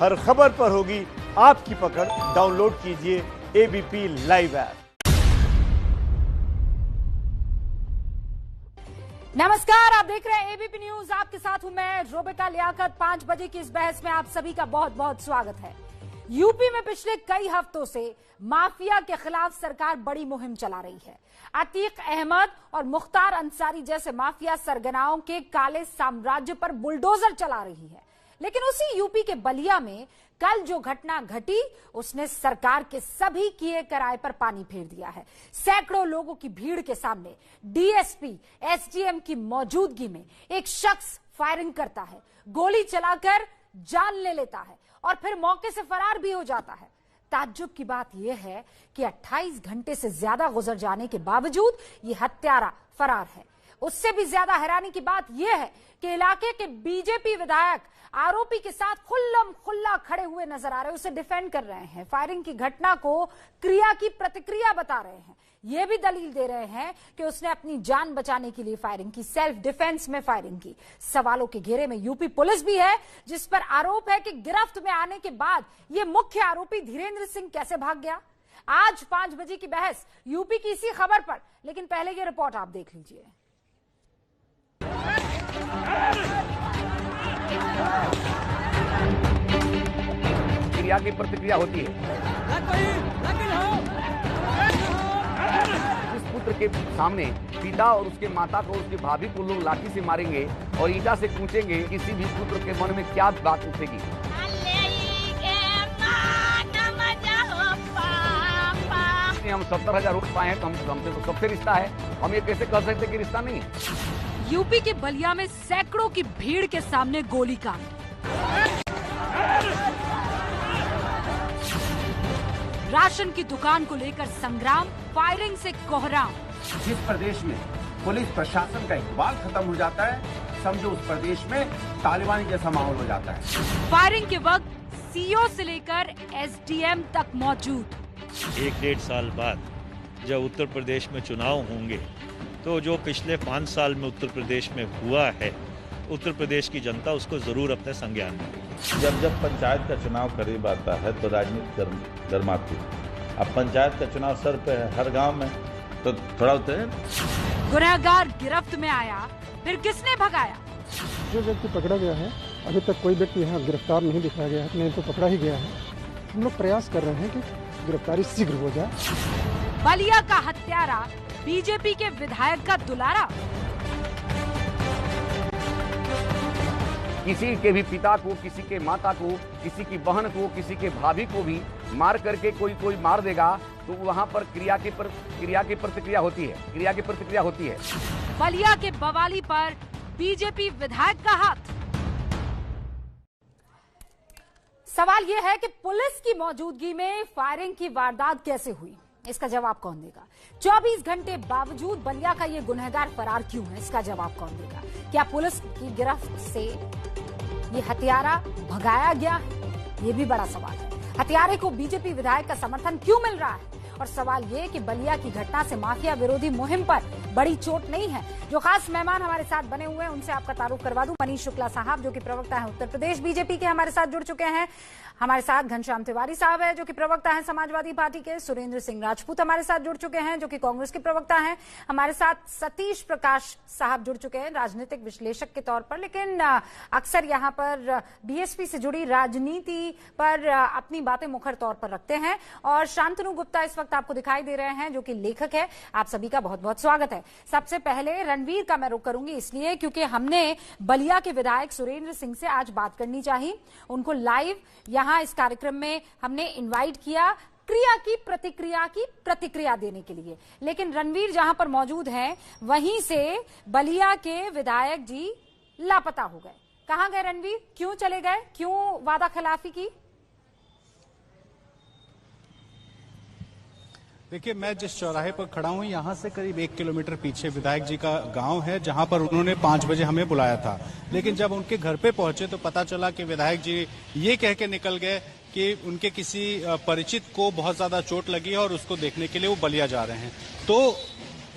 हर खबर पर होगी आपकी पकड़। डाउनलोड कीजिए एबीपी लाइव ऐप। नमस्कार, आप देख रहे हैं एबीपी न्यूज। आपके साथ हूं मैं रोबिका लियाकत। 5 बजे की इस बहस में आप सभी का बहुत बहुत स्वागत है। यूपी में पिछले कई हफ्तों से माफिया के खिलाफ सरकार बड़ी मुहिम चला रही है। अतीक अहमद और मुख्तार अंसारी जैसे माफिया सरगनाओं के काले साम्राज्य पर बुलडोजर चला रही है। लेकिन उसी यूपी के बलिया में कल जो घटना घटी उसने सरकार के सभी किए कराए पर पानी फेर दिया है। सैकड़ों लोगों की भीड़ के सामने डीएसपी एसडीएम की मौजूदगी में एक शख्स फायरिंग करता है, गोली चलाकर जान ले लेता है और फिर मौके से फरार भी हो जाता है। ताज्जुब की बात यह है कि 28 घंटे से ज्यादा गुजर जाने के बावजूद ये हत्यारा फरार है। उससे भी ज्यादा हैरानी की बात यह है कि इलाके के बीजेपी विधायक आरोपी के साथ खुल्लम खुल्ला खड़े हुए नजर आ रहे हैं, उसे डिफेंड कर रहे हैं, फायरिंग की घटना को क्रिया की प्रतिक्रिया बता रहे हैं। यह भी दलील दे रहे हैं कि उसने अपनी जान बचाने के लिए फायरिंग की, सेल्फ डिफेंस में फायरिंग की। सवालों के घेरे में यूपी पुलिस भी है, जिस पर आरोप है कि गिरफ्त में आने के बाद यह मुख्य आरोपी धीरेन्द्र सिंह कैसे भाग गया। आज 5 बजे की बहस यूपी की इसी खबर पर, लेकिन पहले यह रिपोर्ट आप देख लीजिए। क्रिया की प्रतिक्रिया होती है। इस पुत्र के सामने पिता और उसके माता को, उसकी भाभी को लोग लाठी से मारेंगे और ईंटा से कूचेंगे, किसी भी पुत्र के मन में क्या बात उठेगी। हम 70,000 वोट पाए हैं तो हमसे तो सबसे रिश्ता है, हम ये कैसे कह सकते कि रिश्ता नहीं है। यूपी के बलिया में सैकड़ों की भीड़ के सामने गोलीकांड। राशन की दुकान को लेकर संग्राम, फायरिंग से कोहराम। जिस प्रदेश में पुलिस प्रशासन का इकबाल खत्म हो जाता है, समझो उस प्रदेश में तालिबानी जैसा माहौल हो जाता है। फायरिंग के वक्त सीओ से लेकर एसडीएम तक मौजूद। 1-1.5 साल बाद जब उत्तर प्रदेश में चुनाव होंगे तो जो पिछले 5 साल में उत्तर प्रदेश में हुआ है, उत्तर प्रदेश की जनता उसको जरूर अपने संज्ञान में लेगी। जब पंचायत का चुनाव करीब आता है तो राजनीति गर्माती है। अब पंचायत का चुनाव सर पे है, हर गांव में, तो थोड़ा होते हैं। गुनहगार गिरफ्त में आया, फिर किसने भगाया? जो व्यक्ति पकड़ा गया है, अभी तक कोई व्यक्ति यहाँ गिरफ्तार नहीं दिखाया गया है, नहीं तो पकड़ा ही गया है। हम लोग प्रयास कर रहे हैं कि गिरफ्तारी शीघ्र हो जाए। बलिया का हत्यारा बीजेपी के विधायक का दुलारा। किसी के भी पिता को, किसी के माता को, किसी की बहन को, किसी के भाभी को भी मार करके कोई मार देगा तो वहां पर क्रिया की प्रतिक्रिया होती है। क्रिया की प्रतिक्रिया होती है। बलिया के बवाली पर बीजेपी विधायक का हाथ। सवाल यह है कि पुलिस की मौजूदगी में फायरिंग की वारदात कैसे हुई, इसका जवाब कौन देगा। 24 घंटे बावजूद बलिया का ये गुनहगार फरार क्यों है, इसका जवाब कौन देगा। क्या पुलिस की गिरफ्त से ये हत्यारा भगाया गया है, ये भी बड़ा सवाल है। हत्यारे को बीजेपी विधायक का समर्थन क्यों मिल रहा है, और सवाल ये कि बलिया की घटना से माफिया विरोधी मुहिम पर बड़ी चोट नहीं है। जो खास मेहमान हमारे साथ बने हुए हैं उनसे आपका तारुफ करवा दूं। मनीष शुक्ला साहब जो कि प्रवक्ता हैं उत्तर प्रदेश बीजेपी के, हमारे साथ जुड़ चुके हैं। हमारे साथ घनश्याम तिवारी साहब है जो कि प्रवक्ता हैं समाजवादी पार्टी के। सुरेंद्र सिंह राजपूत हमारे साथ जुड़ चुके हैं जो कि कांग्रेस के प्रवक्ता हैं। हमारे साथ सतीश प्रकाश साहब जुड़ चुके हैं राजनीतिक विश्लेषक के तौर पर, लेकिन अक्सर यहाँ पर बीएसपी से जुड़ी राजनीति पर अपनी बातें मुखर तौर पर रखते हैं। और शांतनु गुप्ता इस वक्त आपको दिखाई दे रहे हैं जो कि लेखक है। आप सभी का बहुत बहुत स्वागत है। सबसे पहले रणवीर का मैं रुख करूंगी, इसलिए क्योंकि हमने बलिया के विधायक सुरेंद्र सिंह से आज बात करनी चाहिए। उनको लाइव यहां इस कार्यक्रम में हमने इनवाइट किया क्रिया की प्रतिक्रिया देने के लिए, लेकिन रणवीर जहां पर मौजूद हैं वहीं से बलिया के विधायक जी लापता हो गए। कहां गए रणवीर, क्यों चले गए, क्यों वादा खिलाफी की? देखिए, मैं जिस चौराहे पर खड़ा हूं यहाँ से करीब 1 किलोमीटर पीछे विधायक जी का गांव है, जहां पर उन्होंने 5 बजे हमें बुलाया था। लेकिन जब उनके घर पे पहुंचे तो पता चला कि विधायक जी ये कह के निकल गए कि उनके किसी परिचित को बहुत ज्यादा चोट लगी है और उसको देखने के लिए वो बलिया जा रहे हैं। तो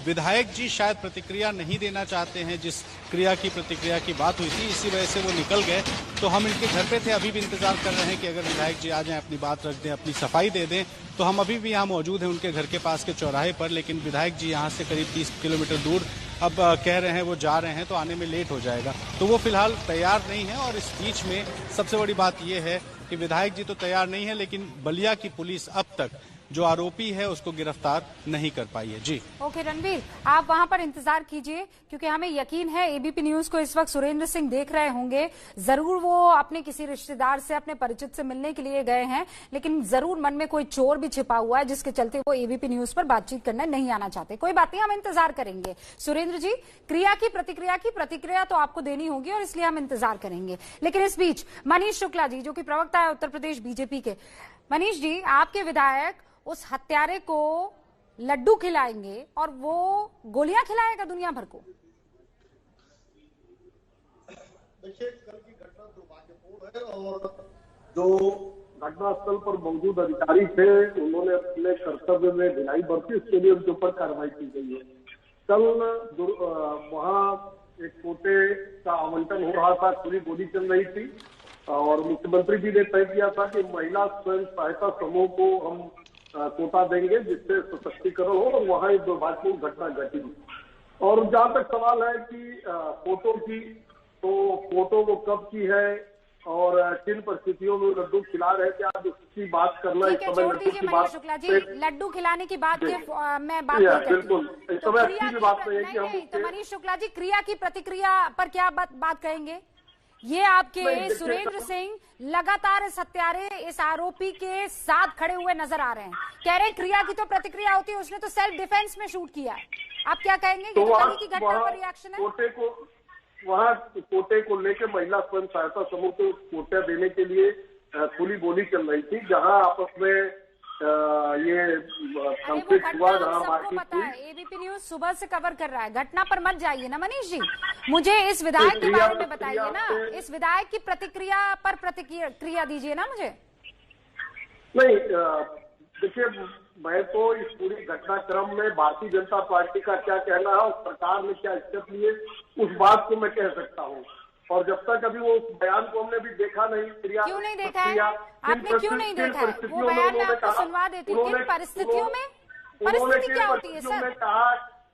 विधायक जी शायद प्रतिक्रिया नहीं देना चाहते हैं। जिस क्रिया की प्रतिक्रिया की बात हुई थी, इसी वजह से वो निकल गए। तो हम इनके घर पे थे, अभी भी इंतजार कर रहे हैं कि अगर विधायक जी आ जाएं, अपनी बात रख दें, अपनी सफाई दे दें। तो हम अभी भी यहाँ मौजूद हैं उनके घर के पास के चौराहे पर, लेकिन विधायक जी यहाँ से करीब 30 किलोमीटर दूर अब कह रहे हैं वो जा रहे हैं, तो आने में लेट हो जाएगा। तो वो फिलहाल तैयार नहीं है। और इस बीच में सबसे बड़ी बात यह है कि विधायक जी तो तैयार नहीं है, लेकिन बलिया की पुलिस अब तक जो आरोपी है उसको गिरफ्तार नहीं कर पाई है। जी ओके रणबीर, आप वहां पर इंतजार कीजिए, क्योंकि हमें यकीन है एबीपी न्यूज को इस वक्त सुरेंद्र सिंह देख रहे होंगे। जरूर वो अपने किसी रिश्तेदार से, अपने परिचित से मिलने के लिए गए हैं, लेकिन जरूर मन में कोई चोर भी छिपा हुआ है जिसके चलते वो एबीपी न्यूज पर बातचीत करने नहीं आना चाहते। कोई बात नहीं, हम इंतजार करेंगे। सुरेंद्र जी, क्रिया की प्रतिक्रिया तो आपको देनी होगी और इसलिए हम इंतजार करेंगे। लेकिन इस बीच मनीष शुक्ला जी, जो कि प्रवक्ता है उत्तर प्रदेश बीजेपी के, मनीष जी, आपके विधायक उस हत्यारे को लड्डू खिलाएंगे और वो गोलियां खिलाएगा दुनिया भर को। देखिए, कल की घटना दुर्भाग्यपूर्ण है और जो घटनास्थल पर मौजूद अधिकारी थे उन्होंने अपने कर्तव्य में ढिलाई बरती, इसके लिए उनके ऊपर कार्रवाई की गई है। कल वहां एक कोटे का आवंटन हो रहा था, पूरी गोली चल रही थी और मुख्यमंत्री जी ने तय किया था कि महिला स्वयं सहायता समूह को हम कोटा देंगे जिससे सशक्तिकरण हो, और वहां एक दुर्भाग्यपूर्ण घटना घटी। और जहां तक सवाल है कि फोटो की, तो फोटो वो कब की है और किन परिस्थितियों में लड्डू खिला रहे थे, आज उसकी बात करना इस समय लड्डू की बात, शुक्ला जी, लड्डू खिलाने की बात मैं बात नहीं करती। बिल्कुल, इस समय अच्छी भी बात नहीं है कि हम। तो मनीष शुक्ला जी, क्रिया की प्रतिक्रिया पर क्या बात कहेंगे? ये आपके सुरेंद्र सिंह लगातार इस हत्यारे, इस आरोपी के साथ खड़े हुए नजर आ रहे हैं, कह रहे हैं क्रिया की तो प्रतिक्रिया होती है, उसने तो सेल्फ डिफेंस में शूट किया है। आप क्या कहेंगे? तो कल की घटना पर रिएक्शन है। कोटे को लेकर महिला स्वयं सहायता समूह को कोटे देने के लिए खुली गोली चल रही थी, जहां आपस में ये कंफ्लिक्ट हुआ, जहां मारपीट हुई। एबीपी न्यूज सुबह से कवर कर रहा है, घटना पर मत जाइए ना मनीष जी। मुझे इस विधायक के बारे में बताइए ना, इस विधायक की प्रतिक्रिया पर प्रतिक्रिया दीजिए ना मुझे। नहीं, देखिए, मैं तो इस पूरी घटनाक्रम में भारतीय जनता पार्टी का क्या कहना है और सरकार ने क्या स्टेप लिए, उस बात को मैं कह सकता हूँ। और जब तक अभी वो बयान को हमने भी देखा नहीं, क्यों नहीं देखा है? आपने क्यों नहीं देखा है? वो बयान मैं आपको सुनवा देती हूँ। किन परिस्थितियों में? परिस्थिति क्या होती है सर? कहा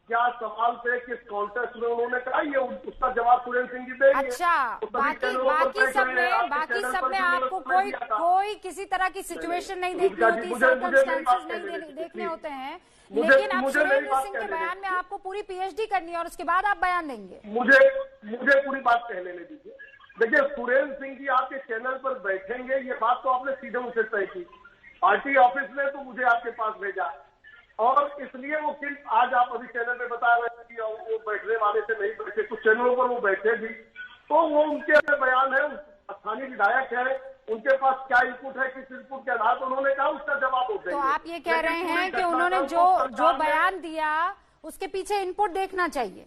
क्या सवाल थे, किस कॉन्टेक्स्ट में उन्होंने कहा, ये उसका जवाब सुरेंद्र सिंह जी देंगे। अच्छा, बाकी सब में आपको कोई किसी तरह की सिचुएशन नहीं देखनी होती, सर्कमस्टेंसेस नहीं देखने होते हैं, लेकिन अब सुरेंद्र सिंह के बयान में आपको पूरी पीएचडी करनी है और उसके बाद आप बयान देंगे। मुझे पूरी बात कह लेने दीजिए। देखिए, सुरेंद्र सिंह जी आपके चैनल पर बैठेंगे, ये बात तो आपने सीधे उनसे तय की। पार्टी ऑफिस ने तो मुझे आपके पास भेजा और इसलिए वो फिर आज आप अभी चैनल पे बता रहे हैं कि वो बैठने वाले से नहीं बैठे, कुछ चैनलों पर वो बैठे भी, तो वो उनके बयान है, स्थानीय विधायक है, उनके पास क्या इनपुट है, किस इनपुट के आधार पर उन्होंने कहा उसका जवाब होता है। तो आप ये कह रहे हैं कि उन्होंने जो बयान दिया उसके पीछे इनपुट देखना चाहिए,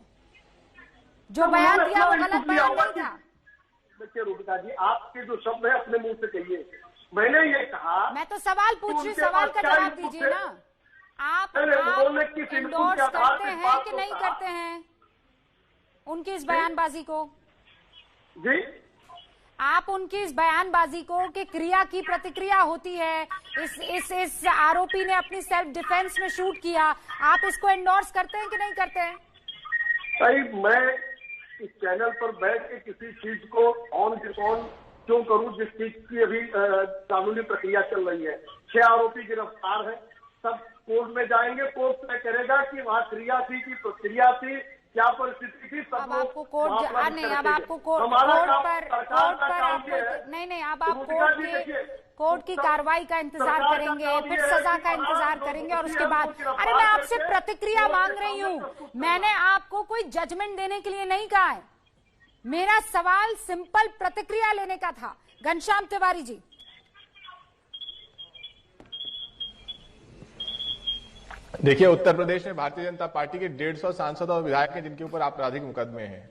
जो बयान दिया वो गलत बयान नहीं था। देखिए रूपिका जी, आपके जो शब्द है अपने मुंह से कहिए, मैंने ये कहा। मैं तो सवाल पूछ रही हूँ, सवाल का जवाब दीजिए ना। आप इंडोर्स करते हैं कि नहीं करते हैं उनकी इस बयानबाजी को? जी, आप उनकी इस बयानबाजी को कि क्रिया की प्रतिक्रिया होती है, इस आरोपी ने अपनी सेल्फ डिफेंस में शूट किया, आप इसको इंडोर्स करते हैं कि नहीं करते हैं? भाई, मैं इस चैनल पर बैठ के किसी चीज को ऑन क्यों करूं जिस चीज की अभी कानूनी प्रक्रिया चल रही है। 6 आरोपी गिरफ्तार हैं, सब कोर्ट में जाएंगे, कोर्ट तय करेगा कि वहाँ क्रिया थी कि प्रक्रिया थी, क्या परिस्थिति थी। अब आपको कोर्ट नहीं, अब आपको कोर्ट की कार्रवाई का इंतजार करेंगे, फिर सजा का इंतजार करेंगे और उसके बाद। अरे मैं आपसे प्रतिक्रिया मांग रही हूँ, मैंने आपको कोई जजमेंट देने के लिए नहीं कहा है, मेरा सवाल सिंपल प्रतिक्रिया लेने का था। घनश्याम तिवारी जी। देखिए, उत्तर प्रदेश में भारतीय जनता पार्टी के 150 सांसद और विधायक हैं जिनके ऊपर आपराधिक मुकदमे हैं।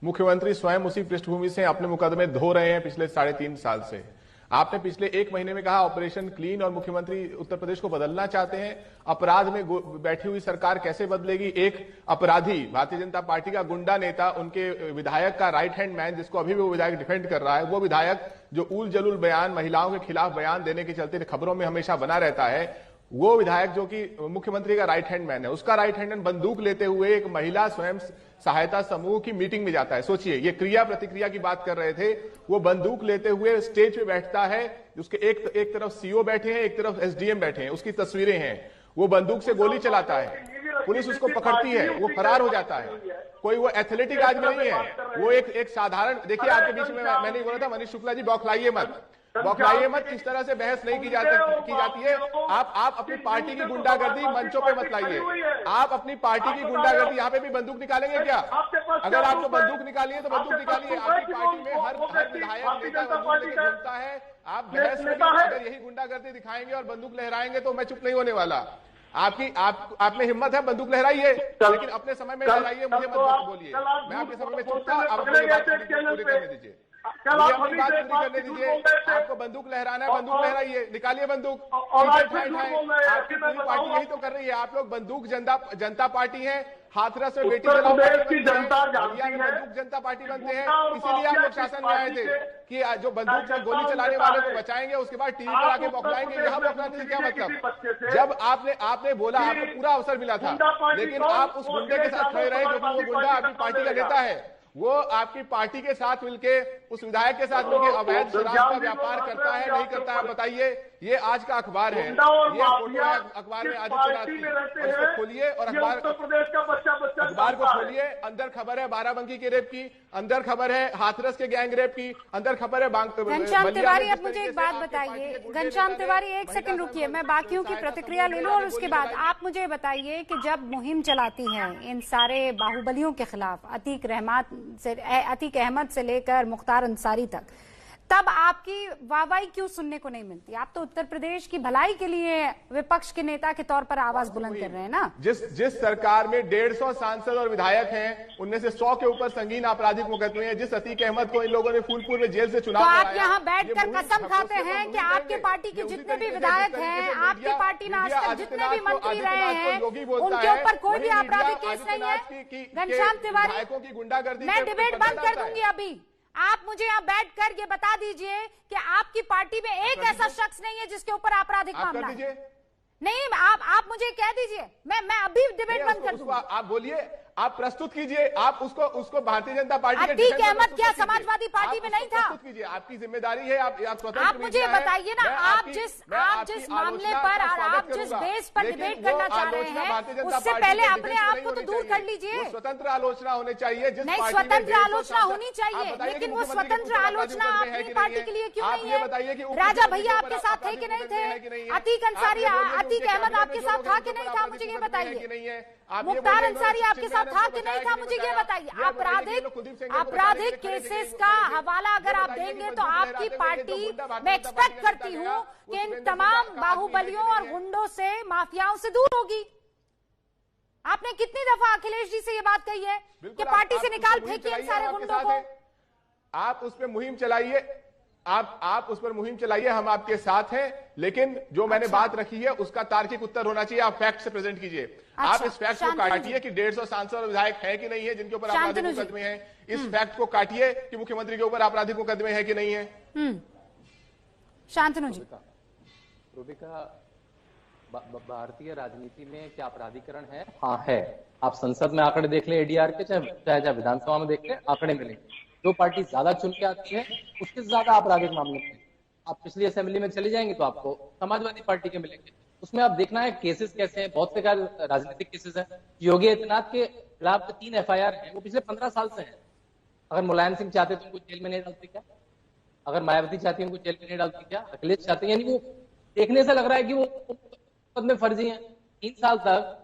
मुख्यमंत्री स्वयं उसी पृष्ठभूमि से अपने मुकदमे धो रहे हैं पिछले 3.5 साल से। आपने पिछले 1 महीने में कहा ऑपरेशन क्लीन और मुख्यमंत्री उत्तर प्रदेश को बदलना चाहते हैं। अपराध में बैठी हुई सरकार कैसे बदलेगी? एक अपराधी, भारतीय जनता पार्टी का गुंडा नेता, उनके विधायक का राइट हैंड मैन, जिसको अभी भी वो विधायक डिफेंड कर रहा है, वो विधायक जो उल जलूल बयान, महिलाओं के खिलाफ बयान देने के चलते खबरों में हमेशा बना रहता है, वो विधायक जो कि मुख्यमंत्री का राइट हैंड मैन है, उसका राइट हैंड मैन बंदूक लेते हुए एक महिला स्वयं सहायता समूह की मीटिंग में जाता है। सोचिए, ये क्रिया प्रतिक्रिया की बात कर रहे थे। वो बंदूक लेते हुए स्टेज पे बैठता है, उसके एक तरफ सीओ बैठे हैं, एक तरफ एसडीएम बैठे हैं, उसकी तस्वीरें हैं। वो बंदूक से गोली चलाता है, पुलिस उसको पकड़ती है, वो फरार हो जाता है। कोई वो एथलेटिक आदमी नहीं है, वो एक साधारण, देखिए आपके बीच में मैंने बोला था मनीष शुक्ला जी, बौखलाइए मत, इस तरह से बहस नहीं की जाती है। आप अपनी पार्टी की गुंडागर्दी मंचों पे मत लाइए। आप अपनी पार्टी की गुंडागर्दी, यहाँ पे भी बंदूक निकालेंगे क्या? अगर आपको बंदूक निकालिए तो बंदूक निकालिए। आपकी पार्टी में हर विधायक नेता बंदूक लेके घूमता है। आप बहस में अगर यही गुंडागर्दी दिखाएंगे और बंदूक लहराएंगे तो मैं चुप नहीं होने वाला। आप में हिम्मत है, बंदूक लहराइए, लेकिन अपने समय में लहराइए, मुझे मत बोलिए। मैं आपके समय में चुप था, आप अपनी बात पूरी करने दीजिए, अपनी बात पूरी करने दीजिए। आपको बंदूक लहराना है, बंदूक लहराइए, निकालिए बंदूक। आपकी पूरी पार्टी यही तो कर रही है। आप लोग बंदूक जनता पार्टी है, हाथरस में बेटी बचाओ बंदूक जनता पार्टी बनते हैं। इसीलिए आप लोग शासन में आए थे कि जो बंदूक से गोली चलाने वाले को बचाएंगे, उसके बाद टीवी पर आके बौखलाएंगे। यहाँ बौखलाने से क्या मतलब? जब आपने बोला, आपको पूरा अवसर मिला था, लेकिन आप उस गुंडे के साथ खड़े रहे क्योंकि वो गुंडा आपकी पार्टी का नेता है। वो आपकी पार्टी के साथ मिलके, उस विधायक के साथ मिलके अवैध शराब का व्यापार करता है, नहीं करता है? बताइए। ये आज का अखबार है, ये फोटो है अखबार में आदित्यनाथ की, और इसको खोलिए और अखबार को खोलिए। अंदर खबर है बाराबंकी के रेप की, अंदर खबर है हाथरस के गैंग रेप की, अंदर खबर है घनश्याम तिवारी, अब मुझे एक बात बताइए। घनश्याम तिवारी, एक सेकंड रुकिए, मैं बाकियों की प्रतिक्रिया ले लूं और उसके बाद आप मुझे बताइए कि जब मुहिम चलाती हैं इन सारे बाहुबलियों के खिलाफ, अतीक अहमद से लेकर मुख्तार अंसारी तक, तब आपकी वाहवाही क्यों सुनने को नहीं मिलती? आप तो उत्तर प्रदेश की भलाई के लिए विपक्ष के नेता के तौर पर आवाज बुलंद कर रहे हैं ना। जिस सरकार में 150 सांसद और विधायक हैं, उनमें से 100 के ऊपर संगीन आपराधिक मुकदमे हैं, जिस अतीक अहमद को इन लोगों ने फूलपुर में जेल से चुनाव कराया, आप यहाँ बैठकर कसम खाते हैं कि आपके पार्टी के जितने भी विधायक हैं, आपकी पार्टी में आज तक जितने भी मंत्री रहे हैं, उनके ऊपर कोई भी आपराधिक केस नहीं है। घनश्याम तिवारी, गुंडागर्दी, मैं डिबेट बंद कर दूंगी अभी। आप मुझे यहाँ बैठकर ये बता दीजिए कि आपकी पार्टी में एक ऐसा शख्स नहीं है जिसके ऊपर आपराधिक मामला है। नहीं, आप मुझे कह दीजिए, मैं अभी डिबेट बंद कर दूंगा। आप बोलिए, आप प्रस्तुत कीजिए, आप उसको भारतीय जनता पार्टी के अतीक अहमद क्या समाजवादी पार्टी में नहीं था? प्रस्तुत कीजिए, आपकी जिम्मेदारी है। आप स्वतंत्र, आप मुझे बताइए ना, आप जिस मामले पर और आप जिस बेस पर डिबेट करना चाह रहे हैं, उससे पहले अपने आप को तो दूर कर लीजिए। स्वतंत्र आलोचना होनी चाहिए। नहीं, स्वतंत्र आलोचना होनी चाहिए, लेकिन वो स्वतंत्र आलोचना अपनी पार्टी के लिए क्यों नहीं है? राजा भैया आपके साथ थे कि नहीं थे? अतीक अंसारी, अतीक अहमद आपके साथ था कि नहीं था? मुझे ये बताइए। मुख्तार अंसारी आपके साथ था कि नहीं था? मुझे ये बताइए। आपराधिक केसेस का हवाला अगर आप देंगे तो आपकी पार्टी, मैं एक्सपेक्ट करती हूँ कि इन तमाम बाहुबलियों और गुंडों से, माफियाओं से दूर होगी। आपने कितनी दफा अखिलेश जी से ये बात कही है कि पार्टी से निकाल फेंकिए इन सारे गुंडों को? आप उस पर मुहिम चलाइए, आप उस पर मुहिम चलाइए, हम आपके साथ हैं, लेकिन जो मैंने बात रखी है उसका तार्किक उत्तर होना चाहिए। आप फैक्ट से प्रेजेंट कीजिए। आप इस फैक्ट को काटिए कि 150 सांसद और विधायक है कि नहीं है जिनके ऊपर आपराधिक मुकदमे हैं। इस फैक्ट को काटिए कि मुख्यमंत्री के ऊपर आपराधिक मुकदमे है कि नहीं है। शांतनु जी, रूबिका, भारतीय राजनीति में क्या अपराधीकरण है? हाँ है। आप संसद में आंकड़े देख ले एडीआर के, चाहे विधानसभा में देख ले, आंकड़े मिलेंगे। जो पार्टी ज्यादा चुन के आती है उसके ज्यादा आपराधिक मामले में। आप पिछली असेंबली में चले जाएंगे तो आपको समाजवादी पार्टी के मिलेंगे। उसमें आप देखना है केसेस कैसे हैं। बहुत से राजनीतिक केसेस हैं। योगी आदित्यनाथ के खिलाफ 3 FIR है, वो पिछले 15 साल से है। अगर मुलायम सिंह चाहते तो उनको जेल में नहीं डालते क्या? अगर मायावती चाहती है उनको जेल में नहीं डालती क्या? अखिलेश चाहते हैं? यानी वो देखने से लग रहा है कि वो पद में फर्जी है। 3 साल तक,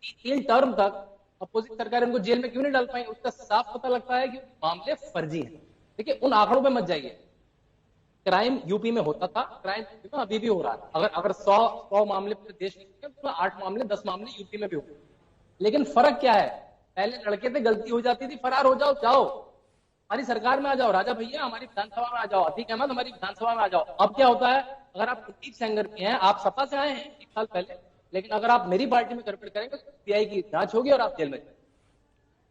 3 टर्म तक अपोजिट सरकार उनको जेल में क्यों नहीं डाल पाई? उसका साफ पता लगता है कि मामले फर्जी हैं। देखिए, उन आंकड़ों पे मत जाइए। क्राइम यूपी में होता था, क्राइम अभी भी हो रहा है। अगर 100 मामले पूरे देश में, तो 8 मामले 10 मामले यूपी में भी हो। लेकिन फर्क क्या है? पहले लड़के थे, गलती हो जाती थी, फरार हो जाओ, हमारी सरकार में आ जाओ, राजा भैया हमारी विधानसभा में आ जाओ, अतीक अहमद हमारी विधानसभा में आ जाओ। अब क्या होता है, अगर आप कुलदीप सेंगर के हैं, आप सपा से आए हैं 1 साल पहले, लेकिन अगर आप मेरी पार्टी में गड़बड़ करेंगे तो सीबीआई की जांच होगी और आप जेल में जाएंगे।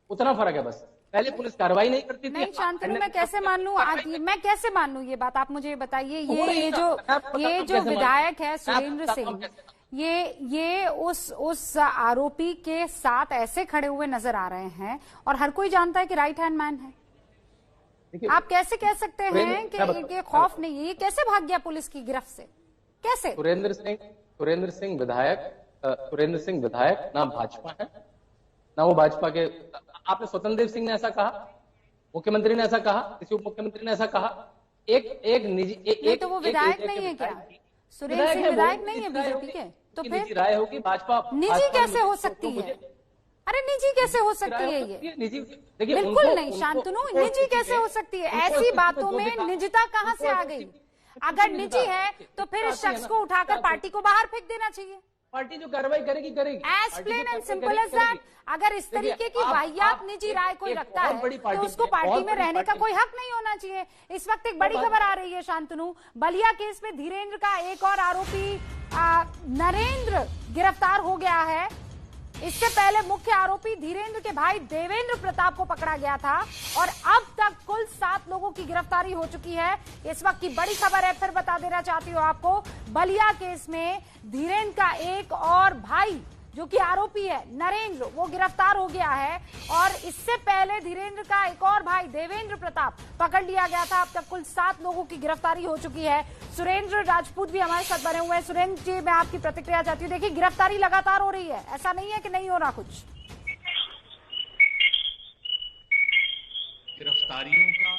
उतना फर्क है बस। पहले पुलिस कार्रवाई नहीं करती थी। नहीं शांतनु, मैं कैसे मान लूं ये बात, आप मुझे बताइए। ये जो विधायक है सुरेंद्र सिंह, ये उस आरोपी के साथ ऐसे खड़े हुए नजर आ रहे हैं और हर कोई जानता है कि राइट हैंड मैन है। आप कैसे कह सकते हैं कि ये खौफ नहीं है? ये कैसे भाग गया पुलिस की गिरफ्त से? कैसे? सुरेंद्र सिंह विधायक ना भाजपा है ना वो भाजपा के। आपने स्वतंत्र देव सिंह ने ऐसा कहा, मुख्यमंत्री ने ऐसा कहा, किसी उप मुख्यमंत्री ने ऐसा कहा। एक निजी तो वो विधायक नहीं है क्या? सुरेंद्र सिंह विधायक नहीं है बीजेपी के? तो फिर राय होगी भाजपा निजी कैसे हो सकती है? अरे निजी कैसे हो सकती है ये? बिल्कुल नहीं शांतनु, निजी कैसे हो सकती है? ऐसी बातों में निजता कहाँ से आ गई? अगर निजी है तो फिर इस शख्स को उठाकर पार्टी को बाहर फेंक देना चाहिए। पार्टी जो कार्रवाई करेगी as plain and simple as that. अगर इस तरीके की वाहियात निजी राय कोई रखता है तो उसको पार्टी में रहने का कोई हक नहीं होना चाहिए। इस वक्त एक बड़ी खबर आ रही है शांतनु, बलिया केस में धीरेन्द्र का एक और आरोपी नरेंद्र गिरफ्तार हो गया है। इससे पहले मुख्य आरोपी धीरेन्द्र के भाई देवेंद्र प्रताप को पकड़ा गया था और अब तक कुल 7 लोगों की गिरफ्तारी हो चुकी है। इस वक्त की बड़ी खबर है, फिर बता देना चाहती हूँ आपको, बलिया केस में धीरेन्द्र का एक और भाई जो कि आरोपी है नरेंद्र, वो गिरफ्तार हो गया है और इससे पहले धीरेन्द्र का एक और भाई देवेंद्र प्रताप पकड़ लिया गया था। अब तक कुल 7 लोगों की गिरफ्तारी हो चुकी है। सुरेंद्र राजपूत भी हमारे साथ बने हुए हैं। सुरेंद्र जी, मैं आपकी प्रतिक्रिया चाहती हूँ। देखिए, गिरफ्तारी लगातार हो रही है, ऐसा नहीं है कि नहीं हो रहा कुछ। गिरफ्तारियों का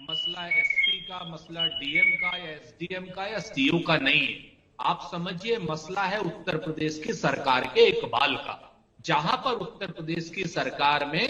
मसला एसपी का, मसला डीएम का या एसडीएम का या सीओ का नहीं है। आप समझिए मसला है उत्तर प्रदेश की सरकार के इकबाल का, जहां पर उत्तर प्रदेश की सरकार में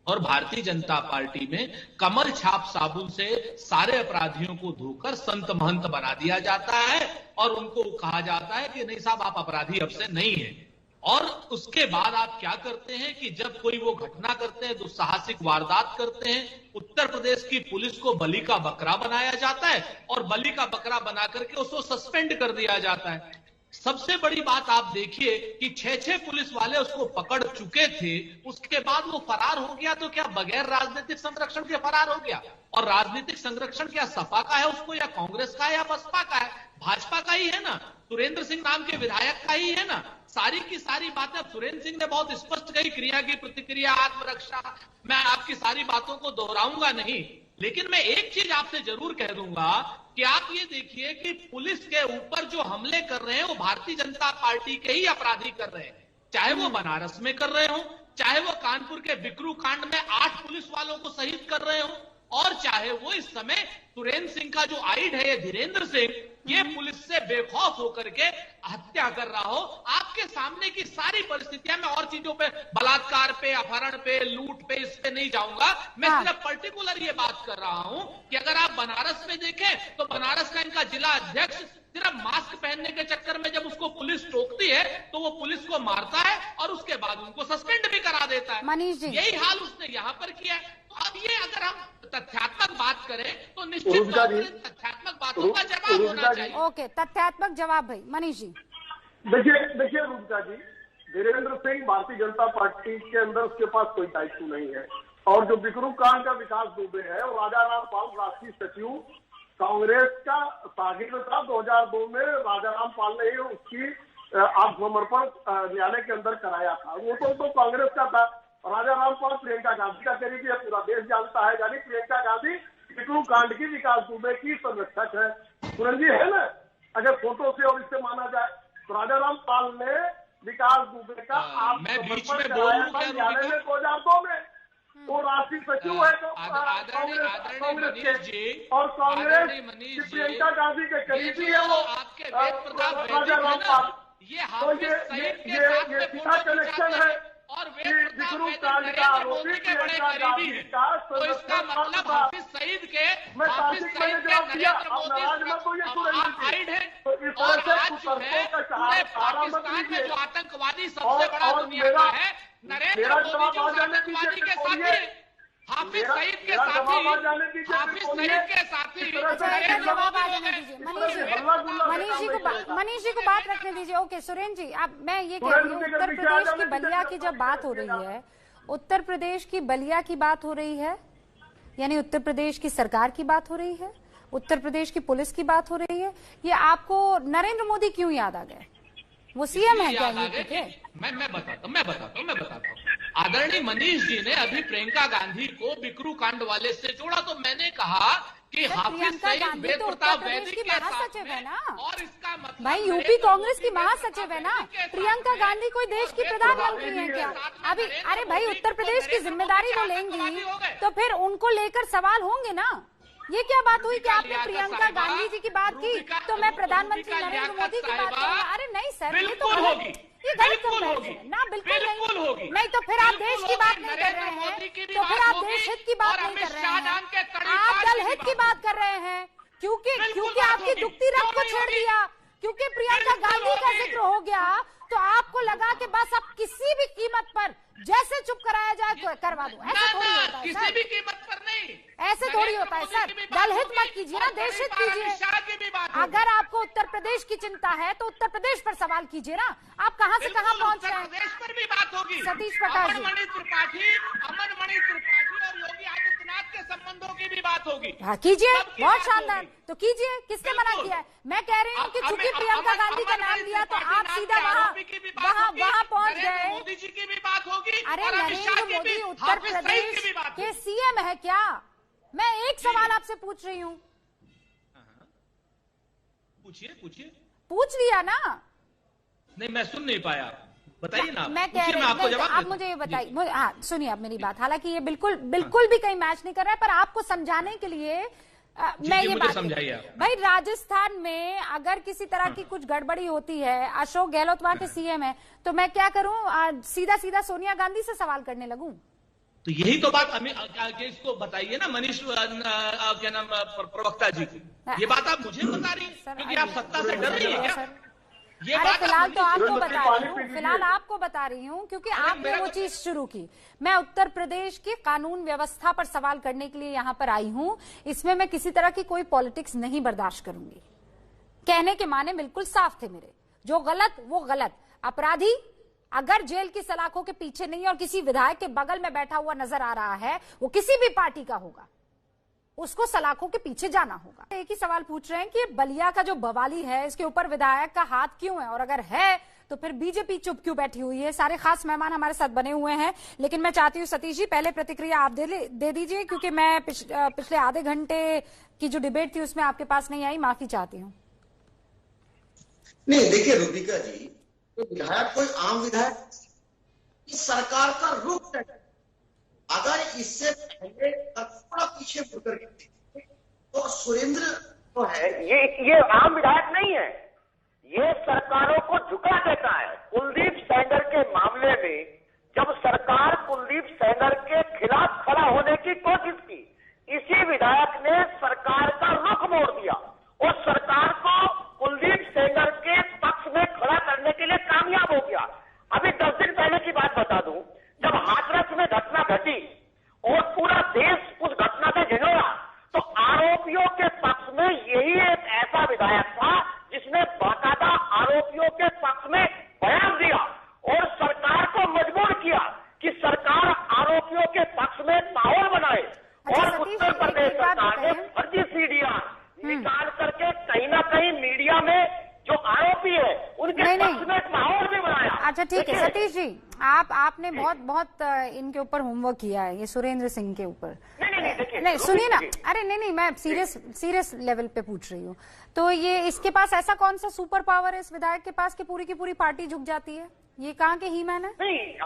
और भारतीय जनता पार्टी में कमल छाप साबुन से सारे अपराधियों को धोकर संत महंत बना दिया जाता है और उनको कहा जाता है कि नहीं साहब आप अपराधी अब से नहीं है। और उसके बाद आप क्या करते हैं कि जब कोई वो घटना करते हैं, दुस्साहसिक वारदात करते हैं, उत्तर प्रदेश की पुलिस को बलि का बकरा बनाया जाता है और बलि का बकरा बना करके उसको सस्पेंड कर दिया जाता है। सबसे बड़ी बात आप देखिए कि 6 पुलिस वाले उसको पकड़ चुके थे, उसके बाद वो फरार हो गया। तो क्या बगैर राजनीतिक संरक्षण के फरार हो गया? और राजनीतिक संरक्षण क्या सपा का है उसको, या कांग्रेस का है, या बसपा का है? भाजपा का ही है ना, सुरेंद्र सिंह नाम के विधायक का ही है ना। सारी की सारी बातें सुरेंद्र सिंह ने बहुत स्पष्ट कही, क्रिया की प्रतिक्रिया, आत्मरक्षा। मैं आपकी सारी बातों को दोहराऊंगा नहीं, लेकिन मैं एक चीज आपसे जरूर कह दूंगा कि आप ये देखिए कि पुलिस के ऊपर जो हमले कर रहे हैं वो भारतीय जनता पार्टी के ही अपराधी कर रहे हैं। चाहे वो बनारस में कर रहे हो, चाहे वो कानपुर के बिकरू कांड में 8 पुलिस वालों को शहीद कर रहे हो, और चाहे वो इस समय सुरेंद्र सिंह का जो आइड है ये धीरेन्द्र सिंह, ये पुलिस से बेखौफ होकर के हत्या कर रहा हो। आपके सामने की सारी परिस्थितियां, मैं और चीजों पे, बलात्कार पे, अपहरण पे, लूट पे, इस पे नहीं जाऊंगा। मैं सिर्फ पर्टिकुलर ये बात कर रहा हूं कि अगर आप बनारस में देखें तो बनारस का इनका जिला अध्यक्ष सिर्फ मास्क पहनने के चक्कर में जब उसको पुलिस टोकती है तो वो पुलिस को मारता है और उसके बाद उनको सस्पेंड भी करा देता है। मनीष जी, यही हाल उसने यहां पर किया है। अब ये अगर हम तथ्यात्मक बात करें तो निश्चित तौर पर तथ्यात्मक बातों का जवाब होना चाहिए। ओके, तथ्यात्मक जवाब भाई मनीष जी। देखिए रूपका जी, धीरेन्द्र सिंह भारतीय जनता पार्टी के अंदर उसके पास कोई दायित्व नहीं है, और जो बिकरू कांड का विकास दुबे है और राजा राम पाल राष्ट्रीय सचिव कांग्रेस का शागिर्द था। 2002 में राजा राम पाल ने ही उसकी आत्मसमर्पण न्यायालय के अंदर कराया था। वो तो कांग्रेस का था। राजा राम पाल प्रियंका गांधी का करीबी है, पूरा देश जानता है। यानी प्रियंका गांधी बिकरू कांड की विकास दुबे की संरक्षक है। सुरेंद्र जी है ना, अगर फोटो से और इससे माना जाए तो राजा राम पाल ने विकास दुबे का आत्मसमर्पण कराया था न्यायालय में 2002 में। वो राष्ट्रीय सचिव है तो कांग्रेस के, और कांग्रेस की प्रियंका गांधी के करीबी है वो राजा राम पाल। तो ये सीधा कनेक्शन है और वे बिकरू कांड का आरोपी प्रियंका गांधी का। तो इसका मतलब हाफिज सईद के नरेंद्र मोदी आइड है। और आज जो है पूरे पाकिस्तान में जो आतंकवादी सबसे बड़ा दुनिया का है, नरेंद्र मोदी जो आतंकवादी के साथी है। हाफिज सईद के साथी मनीष जी को बात रखने दीजिए। ओके सुरेंद्र जी, अब मैं ये कह रही हूँ, उत्तर प्रदेश की बलिया की जब बात हो रही है, उत्तर प्रदेश की बलिया की बात हो रही है, यानी उत्तर प्रदेश की सरकार की बात हो रही है, उत्तर प्रदेश की पुलिस की बात हो रही है, ये आपको नरेंद्र मोदी क्यों याद आ गए? वो सीएम है क्या? मैं बताता हूँ। आदरणीय मनीष जी ने अभी प्रियंका गांधी को बिकरू कांड वाले से जोड़ा, तो मैंने कहा कि हाफिज सईद वेद प्रताप वैदिक के महासचिव है ना, और इसका मतलब भाई यूपी कांग्रेस की महासचिव है ना। प्रियंका गांधी कोई देश की प्रधानमंत्री है क्या? अभी अरे भाई उत्तर प्रदेश की जिम्मेदारी वो लेंगी तो फिर उनको लेकर सवाल होंगे ना। ये क्या बात हुई कि आपने प्रियंका गांधी जी की बात की तो मैं प्रधानमंत्री नरेंद्र मोदी की बात करूंगा? अरे नहीं सर, ये तो ये गलत होगी ना, बिल्कुल नहीं। नहीं तो फिर आप देश की बात नहीं कर रहे हैं, तो फिर आप देश हित की बात नहीं कर रहे हैं, आप दल हित की बात कर रहे हैं, क्योंकि आपकी दुखती रथ को छेड़ दिया, क्योंकि प्रियंका गांधी का जिक्र हो गया तो आपको लगा कि बस अब किसी भी कीमत पर जैसे चुप कराया जाए करवा दूं। ऐसा थोड़ी होता है किसी भी कीमत पर नहीं, ऐसे थोड़ी होता है सर। दल हित मत कीजिए ना, देश हित कीजिए। अगर आपको उत्तर प्रदेश की चिंता है तो उत्तर प्रदेश पर सवाल कीजिए ना। आप कहां से कहां पहुंच रहे हैं? प्रदेश पर भी बात होगी। सतीश प्रकाश जी, अमन मणि त्रिपाठी और योगी आदित्यनाथ के संबंधों की भी बात होगी। हाँ कीजिए, बहुत शानदार, तो कीजिए, किसने मना किया है? मैं कह रही हूँ कि चूंकि प्रियंका गांधी का नाम लिया तो आप सीधा वहाँ पहुंच गए। मोदी जी की भी बात होगी। अरे नरेंद्र मोदी उत्तर प्रदेश के सीएम है क्या? मैं एक सवाल आपसे पूछ रही हूँ। पूछिए। पूछ लिया ना? नहीं, मैं सुन नहीं पाया, बताइए ना। मैं कह रही हूँ, आप मुझे ये बताइए। हाँ सुनिए आप मेरी बात, हालांकि ये बिल्कुल भी कहीं मैच नहीं कर रहा है, पर आपको समझाने के लिए मैं ये बात समझाइए। भाई राजस्थान में अगर किसी तरह की कुछ गड़बड़ी होती है, अशोक गहलोत वहां के सीएम है, तो मैं क्या करूं? सीधा सोनिया गांधी से सवाल करने लगूं? तो यही तो बात इसको बताइए ना मनीष क्या नाम प्रवक्ता जी की, ये बात आप मुझे बता रही है क्योंकि आप सत्ता से डर रही है क्या? अरे फिलहाल तो आपको बता रही हूँ, फिलहाल आपको बता रही हूँ क्योंकि आपने वो चीज शुरू की। मैं उत्तर प्रदेश की कानून व्यवस्था पर सवाल करने के लिए यहाँ पर आई हूँ। इसमें मैं किसी तरह की कोई पॉलिटिक्स नहीं बर्दाश्त करूंगी। कहने के माने बिल्कुल साफ थे मेरे, जो गलत वो गलत। अपराधी अगर जेल की सलाखों के पीछे नहीं और किसी विधायक के बगल में बैठा हुआ नजर आ रहा है, वो किसी भी पार्टी का होगा, उसको सलाखों के पीछे जाना होगा। एक ही सवाल पूछ रहे हैं कि बलिया का जो बवाली है इसके ऊपर विधायक का हाथ क्यों है, और अगर है तो फिर बीजेपी चुप क्यों बैठी हुई है? सारे खास मेहमान हमारे साथ बने हुए हैं, लेकिन मैं चाहती हूँ सतीश जी पहले प्रतिक्रिया आप दे दीजिए, क्योंकि मैं पिछले आधे घंटे की जो डिबेट थी उसमें आपके पास नहीं आई, माफी चाहती हूँ। नहीं देखिए रूबिका जी, विधायक कोई आम विधायक, इस सरकार का रुख है। अगर इससे पहले थोड़ा पीछे मुड़कर तो सुरेंद्र तो है, ये आम विधायक नहीं है, ये सरकारों को झुका देता है। कुलदीप सेंगर के मामले में जब सरकार कुलदीप सेंगर के खिलाफ खड़ा होने की कोशिश की, इसी विधायक ने सरकार का रुख मोड़ दिया और सरकार को कुलदीप सेंगर के पक्ष में खड़ा करने के लिए कामयाब हो गया। अभी 10 दिन पहले की बात बता दूं, जब हाथरस में घटना घटी और पूरा देश उस घटना से झिझोड़ा, तो आरोपियों के पक्ष में यही एक ऐसा विधायक था जिसने बाकायदा आरोपियों के पक्ष में बयान दिया और सरकार को मजबूर किया कि सरकार आरोपियों के पक्ष में माहौल बनाए। और उत्तर प्रदेश सरकार ने फर्जी सीडीआर निकाल करके कहीं ना कहीं मीडिया में जो आरोपी है उनके पक्ष में एक माहौल भी बनाया। अच्छा ठीक है सतीश जी, आपने बहुत इनके ऊपर होमवर्क किया है, ये सुरेंद्र सिंह के ऊपर। नहीं सुनिए ना, अरे नहीं मैं सीरियस लेवल पे पूछ रही हूँ। तो ये इसके पास ऐसा कौन सा सुपर पावर है इस विधायक के पास कि पूरी की पूरी पार्टी झुक जाती है? ये कहाँ के ही मैन है? नहीं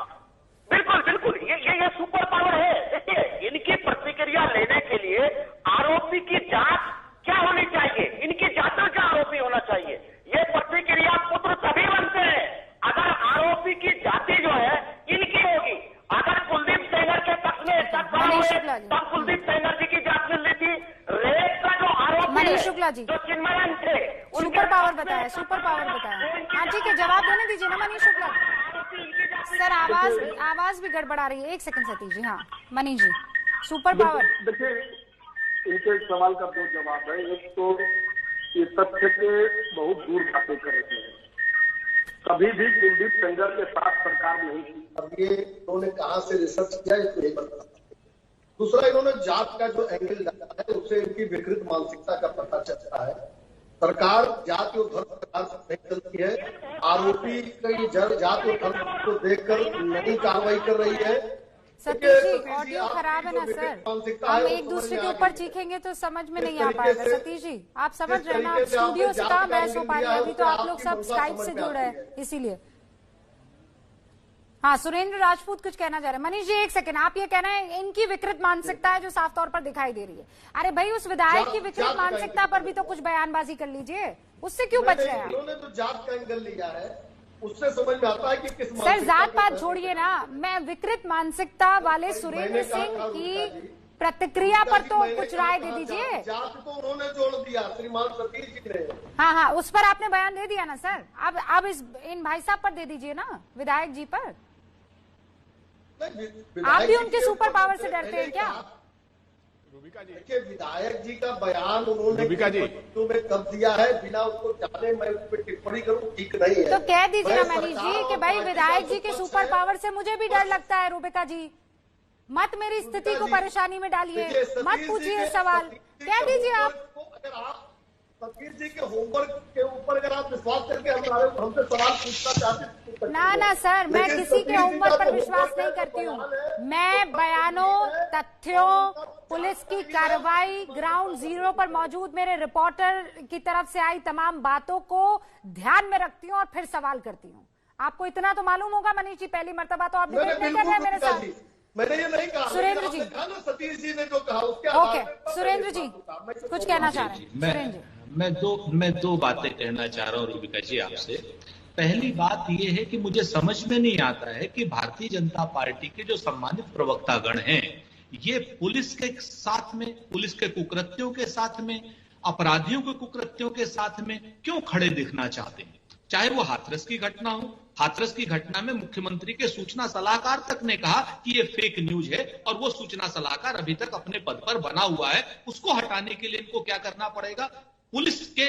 बिल्कुल ये सुपर पावर है। देखिए इनकी प्रतिक्रिया लेने के लिए आरोपी की जांच क्या होनी चाहिए, इनकी जांच का आरोपी होना चाहिए। ये प्रतिक्रिया पुत्र तभी बनते हैं अगर आरोपी की जाति जो है इनकी होगी। अगर कुलदीप सेंगर के पक्ष में तब कुलदीप सेंगर जी की जांच मिल रही थी। रेप का जो आरोपी मनीष शुक्ला जी जो चिन्मयन थे, सुपर पावर बताया। हाँ ठीक है, जवाब देने दीजिए ना मनीष शुक्ला सर। आवाज भी गड़बड़ा रही है, एक सेकंड सतीश जी। हाँ मनीष जी सुपर पावर? देखिए, इनके सवाल का दो जवाब है। एक तो ये तथ्य के बहुत दूर बातें कर रहे हैं। कभी भी कुलदीप सेंगर के साथ सरकार नहीं थी। अब ये इन्होंने कहाँ से रिसर्च किया ये तो नहीं बता। दूसरा, इन्होंने जात का जो एंगल डाला है उससे इनकी विकृत मानसिकता का पता चलता है। सरकार जाति और धर्म के आधार पर नहीं चलती है। आरोपी की जाति और धर्म को देखकर नहीं कार्रवाई कर रही है। सतीश जी, ऑडियो खराब है ना सर? हम एक दूसरे के ऊपर चीखेंगे तो समझ में नहीं आ पाएगा। सतीश जी, आप समझ रहे हैं ना, आप स्टूडियो से कहाँ बहस हो पाएगी? अभी तो आप लोग सब स्काइप से जुड़ रहे हैं, इसीलिए। हाँ, सुरेंद्र राजपूत कुछ कहना चाह रहे हैं। मनीष जी, एक सेकंड, आप ये कहना है इनकी विकृत मानसिकता है जो साफ तौर पर दिखाई दे रही है। अरे भाई, उस विधायक की विकृत मानसिकता पर भी तो कुछ बयानबाजी कर लीजिए, उससे क्यों बच रहे हैं? उन्होंने तो जात का एंगल लिया है, उससे समझ में आता है कि किस सर जात पात छोड़िए ना, मैं विकृत मानसिकता वाले सुरेंद्र सिंह की प्रतिक्रिया पर तो कुछ राय दे दीजिए। जात को उन्होंने जोड़ दिया श्रीमान सतीश जी ने। हाँ, उस पर आपने बयान दे दिया ना सर। अब इन भाई साहब पर दे दीजिए ना, विधायक जी पर। आप भी उनके सुपर पावर से डरते हैं क्या? देखिए, विधायक जी का बयान उन्होंने में कब दिया है बिना उसको जाने मैं उस पर टिप्पणी करूं, ठीक नहीं है। तो कह दीजिए ना मनीष जी कि भाई विधायक जी के सुपर पावर से मुझे भी डर लगता है। रूबिका जी, मत मेरी स्थिति को परेशानी में डालिए, मत पूछिए सवाल, कह दीजिए आप। अगर आप सतीश जी के होमवर्क के ऊपर अगर आप विश्वास करके हमसे सवाल पूछना चाहते ना सर, मैं किसी के होमवर्क पर विश्वास नहीं करती हूँ। मैं बयानों, तथ्यों, पुलिस की कार्रवाई, ग्राउंड जीरो पर मौजूद मेरे रिपोर्टर की तरफ से आई तमाम बातों को ध्यान में रखती हूँ और फिर सवाल करती हूँ। आपको इतना तो मालूम होगा मनीष जी, पहली मर्तबा तो आप डिबेट नहीं कर रहे हैं मेरे साथ। मैंने ये नहीं कहा, सुरेंद्र जी, सतीश जी ने जो कहा उसके ओके। सुरेंद्र जी कुछ कहना चाह रहे हैं? सुरेंद्र जी, मैं दो बातें कहना चाह रहा हूँ रूबिका जी आपसे। पहली बात यह है कि मुझे समझ में नहीं आता है कि भारतीय जनता पार्टी के जो सम्मानित प्रवक्तागण हैं, ये पुलिस के साथ में, पुलिस के कुकृत्यों के साथ में, अपराधियों के कुकृत्यों के साथ में क्यों खड़े दिखना चाहते हैं। चाहे वो हाथरस की घटना हो, हाथरस की घटना में मुख्यमंत्री के सूचना सलाहकार तक ने कहा कि ये फेक न्यूज है और वो सूचना सलाहकार अभी तक अपने पद पर बना हुआ है, उसको हटाने के लिए इनको क्या करना पड़ेगा। पुलिस के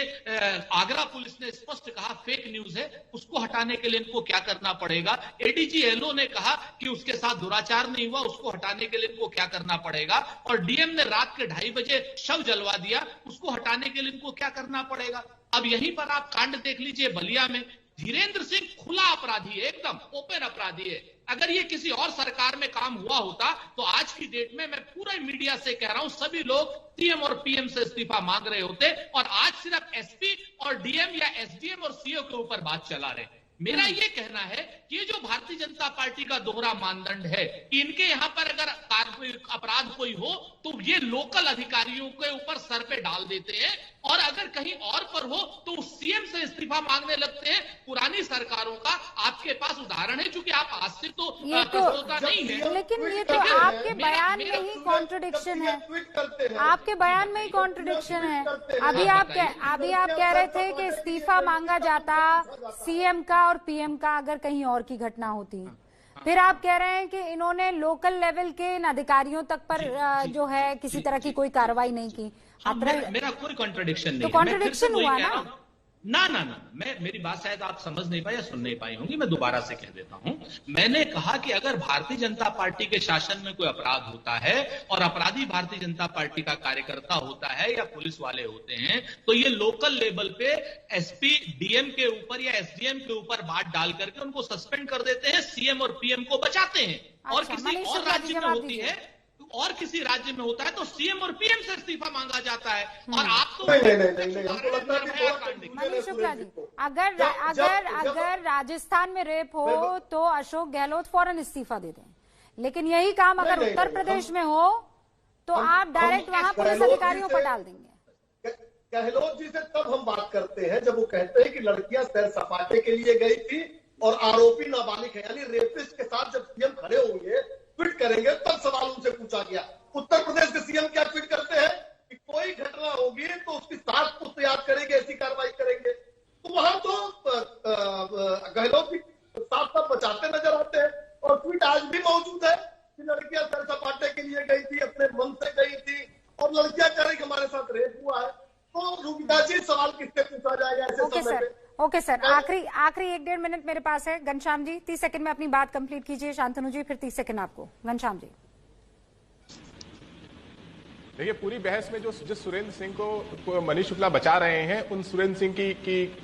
आगरा पुलिस ने स्पष्ट कहा फेक न्यूज है, उसको हटाने के लिए इनको क्या करना पड़ेगा। एडीजी एलओ ने कहा कि उसके साथ दुराचार नहीं हुआ, उसको हटाने के लिए इनको क्या करना पड़ेगा। और डीएम ने रात के 2:30 बजे शव जलवा दिया, उसको हटाने के लिए इनको क्या करना पड़ेगा। अब यहीं पर आप कांड देख लीजिए बलिया में, धीरेन्द्र सिंह खुला अपराधी है, एकदम ओपन अपराधी है। अगर ये किसी और सरकार में काम हुआ होता तो आज की डेट में मैं पूरा मीडिया से कह रहा हूं, सभी लोग सीएम और पीएम से इस्तीफा मांग रहे होते, और आज सिर्फ एसपी और डीएम या एसडीएम और सीओ के ऊपर बात चला रहे। मेरा ये कहना है कि ये जो भारतीय जनता पार्टी का दोहरा मानदंड है, इनके यहां पर अगर अपराध कोई हो तो ये लोकल अधिकारियों के ऊपर सर पे डाल देते हैं, और अगर कहीं और पर हो तो सीएम से इस्तीफा मांगने लगते हैं। पुरानी सरकारों का आपके पास उदाहरण है, क्योंकि आप आज से तो नहीं है, लेकिन ये तो आपके बयान में ही कॉन्ट्रडिक्शन है। आपके बयान में ही कॉन्ट्रडिक्शन है। अभी आप कह रहे थे कि इस्तीफा मांगा जाता सीएम का और पीएम का अगर कहीं और की घटना होती, फिर आप कह रहे हैं कि इन्होंने लोकल लेवल के इन अधिकारियों तक पर जो है किसी तरह की कोई कार्रवाई नहीं की। मेरा कोई कॉन्ट्रडिक्शन नहीं, कॉन्ट्रडिक्शन हुआ ना। मेरी बात शायद आप समझ नहीं पाए या सुन नहीं पाई होंगी, मैं दोबारा से कह देता हूं। मैंने कहा कि अगर भारतीय जनता पार्टी के शासन में कोई अपराध होता है और अपराधी भारतीय जनता पार्टी का कार्यकर्ता होता है या पुलिस वाले होते हैं, तो ये लोकल लेवल पे एसपी डीएम के ऊपर या एसडीएम के ऊपर बात डाल करके उनको सस्पेंड कर देते हैं, सीएम और पीएम को बचाते हैं। और किसी और राज्य में होती है और किसी राज्य में होता है तो सीएम और पीएम से इस्तीफा मांगा जाता है। और आप तो मनीष शुक्ला जी, अगर राजस्थान में रेप हो तो अशोक गहलोत फौरन इस्तीफा दे दें, लेकिन यही काम अगर उत्तर प्रदेश में हो तो आप डायरेक्ट वहां पुलिस अधिकारियों पर डाल देंगे। गहलोत जी से तब हम बात करते हैं जब वो कहते हैं कि लड़कियां सैर सपाटे के लिए गई थी और आरोपी नाबालिग है, यानी रेपिस्ट के साथ जब सीएम खड़े होंगे ट्वीट करेंगे तब सवाल उनसे पूछा गया। उत्तर प्रदेश के सीएम क्या ट्वीट करते हैं कि कोई घटना होगी तो उसकी 7 पुस्त याद करेंगे, ऐसी कार्रवाई करेंगे। तो वहां तो गहलोत भी साफ साफ बचाते नजर आते हैं, और ट्वीट आज भी मौजूद है कि लड़कियां सैर सपाटे के लिए गई थी, अपने ओके सर, आखिरी 1-1.5 मिनट मेरे पास है। घनश्याम जी 30 सेकंड में अपनी बात कंप्लीट कीजिए। शांतनु जी फिर 30 सेकंड आपको। घनश्याम जी देखिए, पूरी बहस में जो जिस सुरेंद्र सिंह को मनीष शुक्ला बचा रहे हैं, उन सुरेंद्र सिंह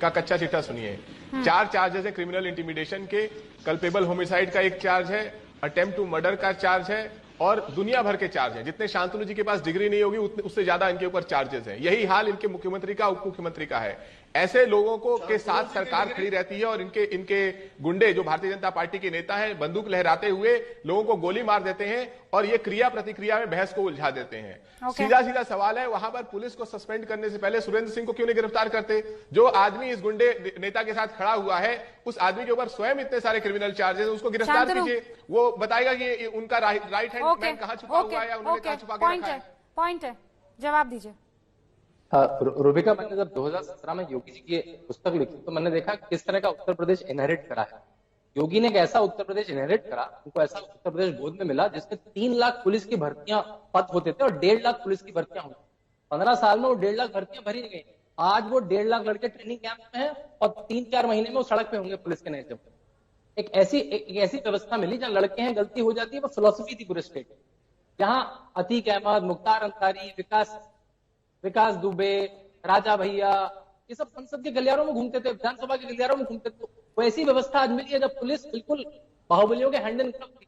का कच्चा चिट्ठा सुनिए। 4 चार्जेस है क्रिमिनल इंटिमिडेशन के, कल्पेबल होमिसाइड का 1 चार्ज है, अटेम्प्ट टू मर्डर का चार्ज है और दुनिया भर के चार्ज हैं। जितने शांतनु जी के पास डिग्री नहीं होगी उससे ज्यादा इनके ऊपर चार्जेस हैं। यही हाल इनके मुख्यमंत्री का, उप मुख्यमंत्री का है। ऐसे लोगों को के साथ सरकार खड़ी रहती है और इनके गुंडे जो भारतीय जनता पार्टी के नेता हैं, बंदूक लहराते हुए लोगों को गोली मार देते हैं और ये क्रिया प्रतिक्रिया में बहस को उलझा देते हैं। सीधा सवाल है, वहां पर पुलिस को सस्पेंड करने से पहले सुरेंद्र सिंह को क्यों नहीं गिरफ्तार करते? जो आदमी इस गुंडे नेता के साथ खड़ा हुआ है, उस आदमी के ऊपर स्वयं इतने सारे क्रिमिनल चार्जेस, उसको गिरफ्तार कीजिए। वो बताएगा कि उनका राइट हैंड मैन कहां छुपा हुआ है या उन्होंने कहां छुपा के रखा है। पॉइंट है, जवाब दीजिए। रूबिका, मैंने जब 2017 में योगी जी की पुस्तक लिखी तो मैंने देखा किस तरह का उत्तर प्रदेश इनहेरिट करा है। योगी ने एक ऐसा उत्तर प्रदेश इनहेरिट करा, उनको ऐसा उत्तर प्रदेश गोद में मिला जिसमें 3 लाख पुलिस की भर्तियां पद होते थे और 1.5 लाख पुलिस की भर्तियां होती। 15 साल में वो 1.5 लाख भर्तियां भरी गई। आज वो 1.5 लाख लड़के ट्रेनिंग कैंप में हैं और 3-4 महीने में वो सड़क पे होंगे पुलिस के नए जब। एक ऐसी व्यवस्था मिली जहां लड़के हैं, गलती हो जाती है, वो फिलोसफी थी पूरे स्टेट। जहां अतीक अहमद, मुख्तार अंसारी, विकास दुबे, राजा भैया, ये सब संसद के गलियारों में घूमते थे, विधानसभा के गलियारों में घूमते थे। वो ऐसी व्यवस्था आज मिली है जब पुलिस बिल्कुल बाहुबलियों के हैंड इन ग्लव थी।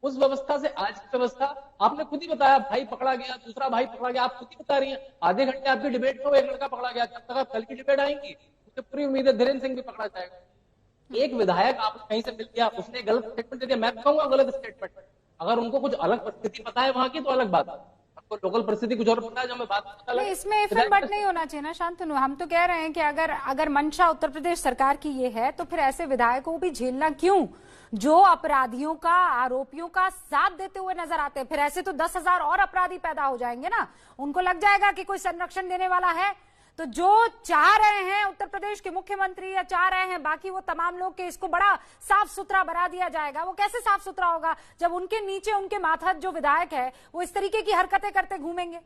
उस व्यवस्था से आज की व्यवस्था, आपने खुद ही बताया, भाई पकड़ा गया, दूसरा भाई पकड़ा गया, आप खुद ही बता रही हैं। आधे घंटे आपकी डिबेट में वो एक लड़का पकड़ा गया। जब तक आप कल की डिबेट आएंगी मुझे पूरी उम्मीद है धीरेन्द्र सिंह भी पकड़ा जाएगा। एक विधायक आप कहीं से मिल गया, उसने गलत स्टेटमेंट दे दिया, मैं कहूंगा गलत स्टेटमेंट। अगर उनको कुछ अलग परिस्थिति पता है वहां की तो अलग बात है, आपको लोकल परिस्थिति कुछ और पता है जो मैं बात पता लगे। इसमें फिर बट नहीं होना चाहिए ना शांतनु। हम तो कह रहे हैं कि अगर मंशा उत्तर प्रदेश सरकार की ये है तो फिर ऐसे विधायकों को भी झेलना क्यों, जो अपराधियों का, आरोपियों का साथ देते हुए नजर आते हैं। फिर ऐसे तो 10,000 और अपराधी पैदा हो जाएंगे ना। उनको लग जाएगा कि कोई संरक्षण देने वाला है। तो जो चाह रहे हैं उत्तर प्रदेश के मुख्यमंत्री या चाह रहे हैं बाकी वो तमाम लोग के इसको बड़ा साफ सुथरा बना दिया जाएगा, वो कैसे साफ सुथरा होगा जब उनके नीचे उनके मातहत जो विधायक है वो इस तरीके की हरकतें करते घूमेंगे।